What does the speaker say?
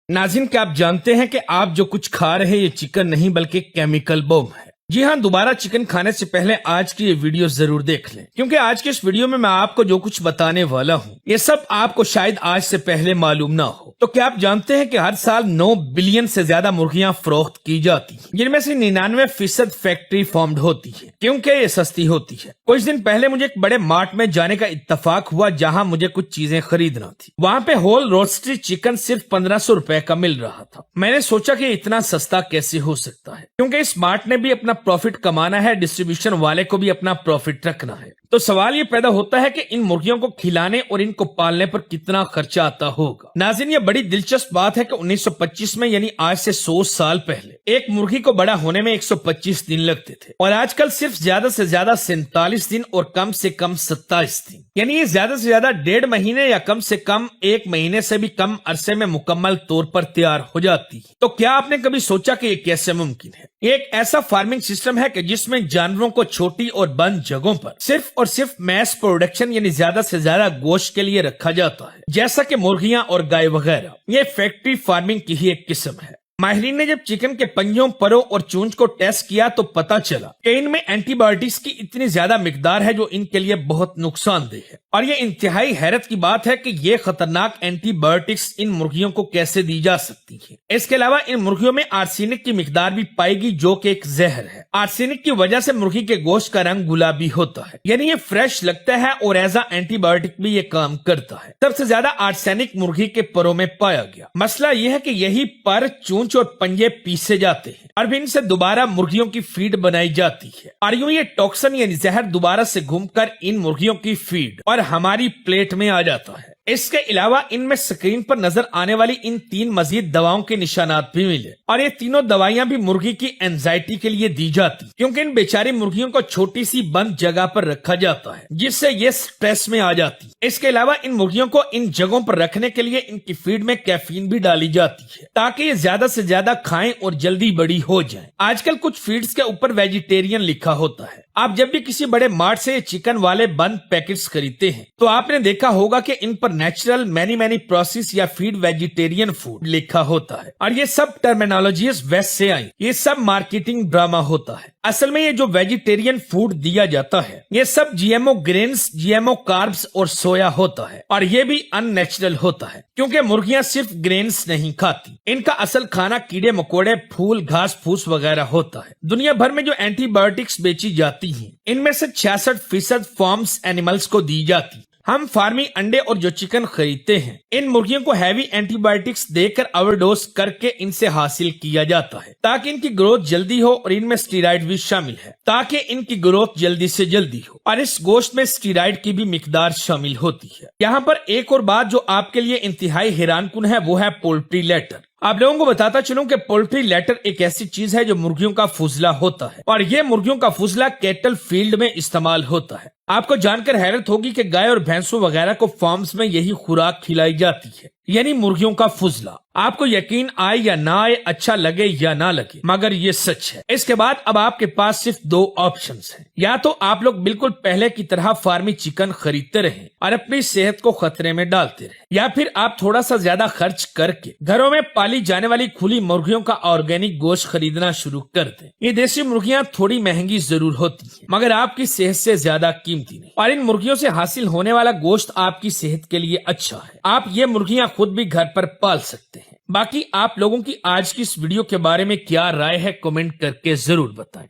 नाज़रीन, क्या आप जानते हैं कि आप जो कुछ खा रहे हैं ये चिकन नहीं बल्कि केमिकल बम है। जी हाँ, दोबारा चिकन खाने से पहले आज की ये वीडियो जरूर देख लें, क्योंकि आज के इस वीडियो में मैं आपको जो कुछ बताने वाला हूँ ये सब आपको शायद आज से पहले मालूम ना हो। तो क्या आप जानते हैं कि हर साल 9 बिलियन से ज्यादा मुर्गियां फरोख्त की जाती हैं, जिनमें से 99% फैक्ट्री फॉर्म्ड होती है क्योंकि ये सस्ती होती है। कुछ दिन पहले मुझे एक बड़े मार्ट में जाने का इत्तेफाक हुआ जहाँ मुझे कुछ चीजें खरीदना थी। वहाँ पे होल रोस्टेड चिकन सिर्फ 1500 रुपए का मिल रहा था। मैंने सोचा कि इतना सस्ता कैसे हो सकता है, क्योंकि इस मार्ट ने भी अपना प्रॉफिट कमाना है, डिस्ट्रीब्यूशन वाले को भी अपना प्रॉफिट रखना है। तो सवाल ये पैदा होता है कि इन मुर्गियों को खिलाने और इनको पालने पर कितना खर्चा आता होगा। नाज़रीन, ये बड़ी दिलचस्प बात है कि 1925 में यानी आज से 100 साल पहले एक मुर्गी को बड़ा होने में 125 दिन लगते थे और आजकल सिर्फ ज्यादा से ज्यादा 47 दिन और कम से कम 27 दिन, यानी ये ज्यादा से ज्यादा 1.5 महीने या कम से कम 1 महीने से भी कम अरसे में मुकम्मल तौर पर तैयार हो जाती है। तो क्या आपने कभी सोचा कि ये कैसे मुमकिन है? ये एक ऐसा फार्मिंग सिस्टम है कि जिसमें जानवरों को छोटी और बंद जगहों पर सिर्फ और सिर्फ मैस प्रोडक्शन यानी ज्यादा से ज्यादा गोश्त के लिए रखा जाता है, जैसा कि मुर्गियां और गाय वगैरह। ये फैक्ट्री फार्मिंग की ही एक किस्म है। माहिरीन ने जब चिकन के पंजों, परों और चूंच को टेस्ट किया तो पता चला कि इनमें एंटीबायोटिक्स की इतनी ज्यादा मिकदार है जो इनके लिए बहुत नुकसानदेह है। और ये इंतहाई हैरत की बात है कि ये खतरनाक एंटीबायोटिक्स इन मुर्गियों को कैसे दी जा सकती है। इसके अलावा इन मुर्गियों में आर्सेनिक की मिकदार भी पाएगी जो कि एक जहर है। आर्सेनिक की वजह से मुर्गी के गोश्त का रंग गुलाबी होता है, यानी ये फ्रेश लगता है और एज आ एंटीबायोटिक भी ये काम करता है। सबसे ज्यादा आर्सेनिक मुर्गी के परों में पाया गया। मसला यह है कि यही पर, चूंच और पंजे पीसे जाते हैं और फिर इनसे दोबारा मुर्गियों की फीड बनाई जाती है और यूं ये टॉक्सिन यानी जहर दोबारा से घूमकर इन मुर्गियों की फीड और हमारी प्लेट में आ जाता है। इसके अलावा इनमें स्क्रीन पर नजर आने वाली इन 3 मजीद दवाओं के निशानात भी मिले और ये तीनों दवाइयां भी मुर्गी की एंजाइटी के लिए दी जाती, क्योंकि इन बेचारी मुर्गियों को छोटी सी बंद जगह पर रखा जाता है जिससे ये स्ट्रेस में आ जाती। इसके अलावा इन मुर्गियों को इन जगहों पर रखने के लिए इनकी फीड में कैफीन भी डाली जाती है ताकि ये ज्यादा से ज्यादा खाएं और जल्दी बड़ी हो जाएं। आजकल कुछ फीड्स के ऊपर वेजिटेरियन लिखा होता है। आप जब भी किसी बड़े मार्ट से चिकन वाले बंद पैकेट्स खरीदते हैं तो आपने देखा होगा कि इन पर नेचुरल मैनी प्रोसेस या फीड वेजिटेरियन फूड लिखा होता है और ये सब टर्मिनोलॉजीज वेस्ट से आई। ये सब मार्केटिंग ड्रामा होता है। असल में ये जो वेजिटेरियन फूड दिया जाता है ये सब जीएमओ ग्रेन्स, जीएमओ कार्ब्स और सोया होता है और ये भी अननेचुरल होता है, क्योंकि मुर्गियां सिर्फ ग्रेन्स नहीं खाती। इनका असल खाना कीड़े मकोड़े, फूल, घास फूस वगैरह होता है। दुनिया भर में जो एंटीबायोटिक्स बेची जाती हैं इनमें से 66% फार्म्स एनिमल्स को दी जाती। हम फार्मी अंडे और जो चिकन खरीदते हैं इन मुर्गियों को हैवी एंटीबायोटिक्स देकर ओवरडोज करके इनसे हासिल किया जाता है ताकि इनकी ग्रोथ जल्दी हो और इनमें स्टीरॉइड भी शामिल है ताकि इनकी ग्रोथ जल्दी से जल्दी हो और इस गोश्त में स्टीरॉइड की भी मिकदार शामिल होती है। यहाँ पर एक और बात जो आपके लिए इंतहाई हैरानकुन है वो है पोल्ट्री लेटर। आप लोगों को बताता चलूं कि पोल्ट्री लेटर एक ऐसी चीज है जो मुर्गियों का फुजला होता है और ये मुर्गियों का फुजला कैटल फील्ड में इस्तेमाल होता है। आपको जानकर हैरत होगी कि गाय और भैंसों वगैरह को फार्म्स में यही खुराक खिलाई जाती है, यानी मुर्गियों का फुजला। आपको यकीन आए या ना आए, अच्छा लगे या ना लगे, मगर ये सच है। इसके बाद अब आपके पास सिर्फ 2 ऑप्शंस हैं। या तो आप लोग बिल्कुल पहले की तरह फार्मी चिकन खरीदते रहें और अपनी सेहत को खतरे में डालते रहें, या फिर आप थोड़ा सा ज्यादा खर्च करके घरों में पाली जाने वाली खुली मुर्गियों का ऑर्गेनिक गोश्त खरीदना शुरू कर दें। ये देसी मुर्गियां थोड़ी महंगी जरूर होती हैं, मगर आपकी सेहत से ज्यादा कीमती नहीं, और इन मुर्गियों से हासिल होने वाला गोश्त आपकी सेहत के लिए अच्छा है। आप ये मुर्गियां खुद भी घर पर पाल सकते हैं। बाकी आप लोगों की आज की इस वीडियो के बारे में क्या राय है कमेंट करके जरूर बताएं।